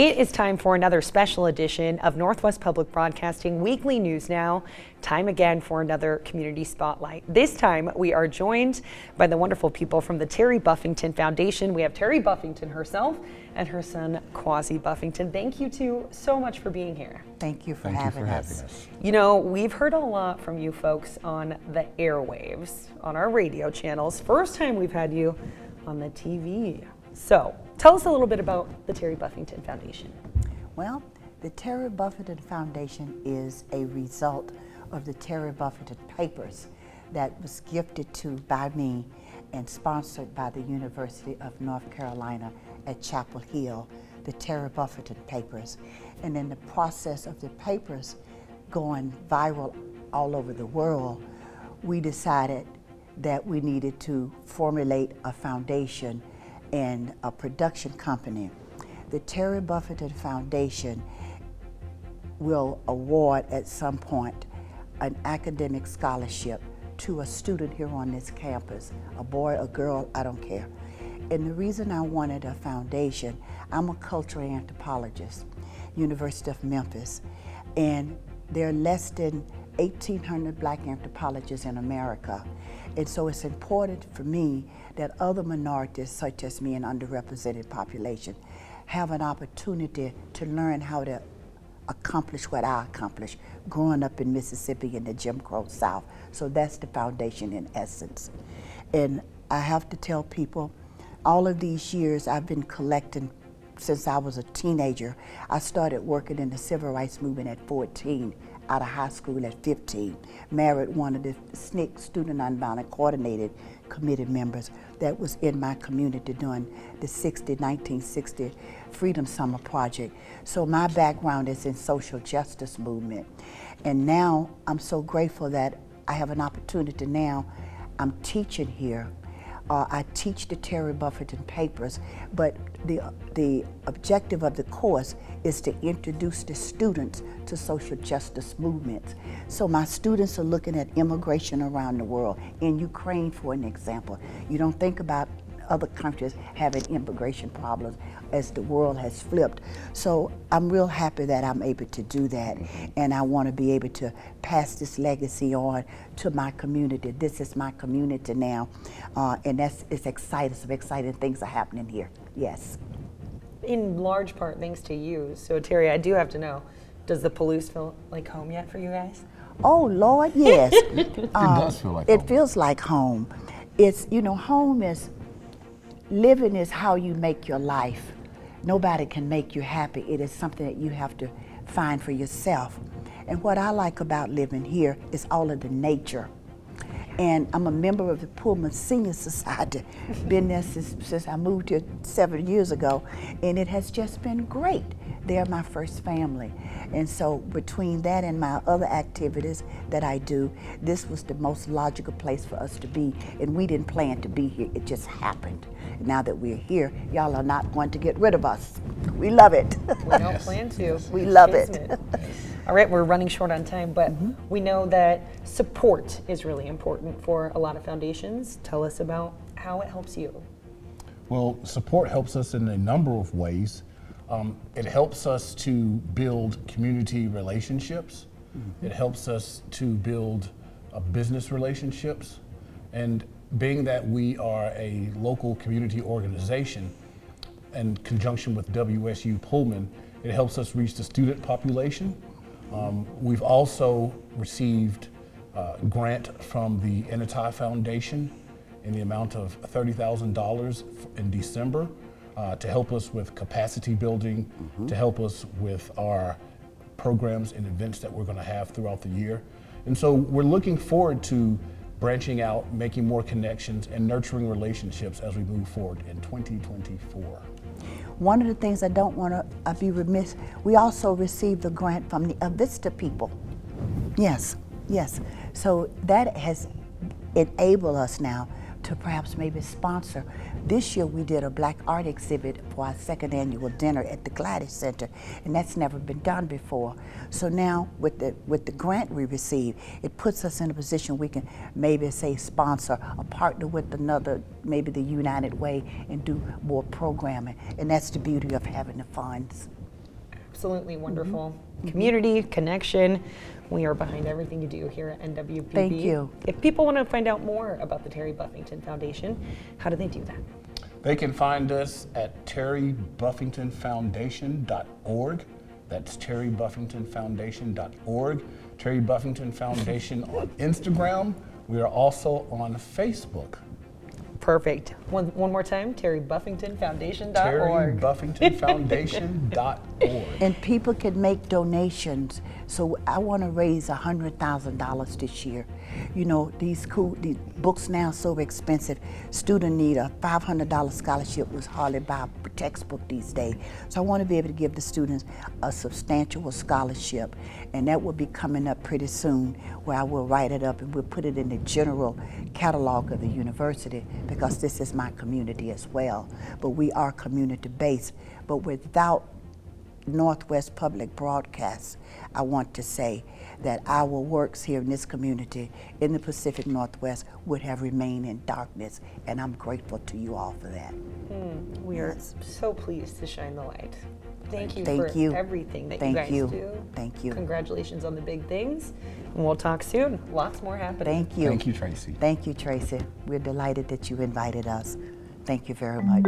It is time for another special edition of Northwest Public Broadcasting Weekly News Now. Time again for another community spotlight. This time we are joined by the wonderful people from the Terry Buffington Foundation. We have Terry Buffington herself and her son Kwasi Buffington. Thank you two so much for being here. Thank you for having us. You know, we've heard a lot from you folks on the airwaves, on our radio channels. First time we've had you on the TV. So tell us a little bit about the Terry Buffington Foundation. Well, the Terry Buffington Foundation is a result of the Terry Buffington Papers that was gifted to by me and sponsored by the University of North Carolina at Chapel Hill, the Terry Buffington Papers. And in the process of the papers going viral all over the world, we decided that we needed to formulate a foundation and a production company. The Terry Buffington Foundation will award at some point an academic scholarship to a student here on this campus, a boy, a girl, I don't care. And the reason I wanted a foundation, I'm a cultural anthropologist, University of Memphis, and there are less than 1,800 black anthropologists in America. And so it's important for me that other minorities, such as me and underrepresented population, have an opportunity to learn how to accomplish what I accomplished growing up in Mississippi in the Jim Crow South. So that's the foundation in essence. And I have to tell people, all of these years I've been collecting since I was a teenager. I started working in the civil rights movement at 14, out of high school at 15, married one of the SNCC, Student Nonviolent Coordinated Committee members that was in my community during the 1960 Freedom Summer Project. So my background is in social justice movement. And now I'm so grateful that I have an opportunity now. I'm teaching here. I teach the Terry Buffington Papers, but the objective of the course is to introduce the students to social justice movements. So my students are looking at immigration around the world. In Ukraine, for an example, you don't think about other countries having immigration problems as the world has flipped. So I'm real happy that I'm able to do that, and I want to be able to pass this legacy on to my community. This is my community now, and it's exciting. Some exciting things are happening here. Yes. In large part thanks to you. So Terry, I do have to know, does the Palouse feel like home yet for you guys? Oh Lord, yes. It does feel like home. It feels like home. It's, you know, home is, living is how you make your life. Nobody can make you happy. It is something that you have to find for yourself. And what I like about living here is all of the nature. And I'm a member of the Pullman Senior Society. Been there since I moved here 7 years ago, and it has just been great. They're my first family. And so between that and my other activities that I do, this was the most logical place for us to be. And we didn't plan to be here, it just happened. Now that we're here, y'all are not going to get rid of us. We love it. We don't plan to. We love it. All right, we're running short on time, but we know that support is really important for a lot of foundations. Tell us about how it helps you. Well, support helps us in a number of ways. It helps us to build community relationships. It helps us to build business relationships. And being that we are a local community organization in conjunction with WSU Pullman, it helps us reach the student population. We've also received a grant from the Tracci Foundation in the amount of $30,000 in December to help us with capacity building, to help us with our programs and events that we're going to have throughout the year. And so we're looking forward to branching out, making more connections, and nurturing relationships as we move forward in 2024. One of the things I don't want to be remiss, we also received a grant from the Avista people. Yes, yes. So that has enabled us now to perhaps maybe sponsor. This year we did a Black art exhibit for our second annual dinner at the Gladys Center, and that's never been done before. So now with the grant we received, it puts us in a position we can maybe say sponsor or partner with another, maybe the United Way, and do more programming. And that's the beauty of having the funds. absolutely wonderful. Community, connection. We are behind everything you do here at NWPB. Thank you. If people want to find out more about the Terry Buffington Foundation, how do they do that? They can find us at terrybuffingtonfoundation.org. That's terrybuffingtonfoundation.org. Terry Buffington Foundation on Instagram. We are also on Facebook. Perfect. One more time, terrybuffingtonfoundation.org. terrybuffingtonfoundation.org. And people can make donations. So I want to raise $100,000 this year. You know, these books now are so expensive. Student need a $500 scholarship was hardly buy a textbook these days. So I want to be able to give the students a substantial scholarship, and that will be coming up pretty soon, where I will write it up and we'll put it in the general catalog of the university, because this is my community as well. But we are community-based, but without Northwest Public Broadcast, I want to say that our works here in this community in the Pacific Northwest would have remained in darkness, and I'm grateful to you all for that. We are so pleased to shine the light. Thank you Thank for you. everything that Thank you guys you. do. Thank you. Congratulations on the big things, and we'll talk soon. Lots more happening. Thank you. Thank you, Tracy. Thank you, Tracy. We're delighted that you invited us. Thank you very much.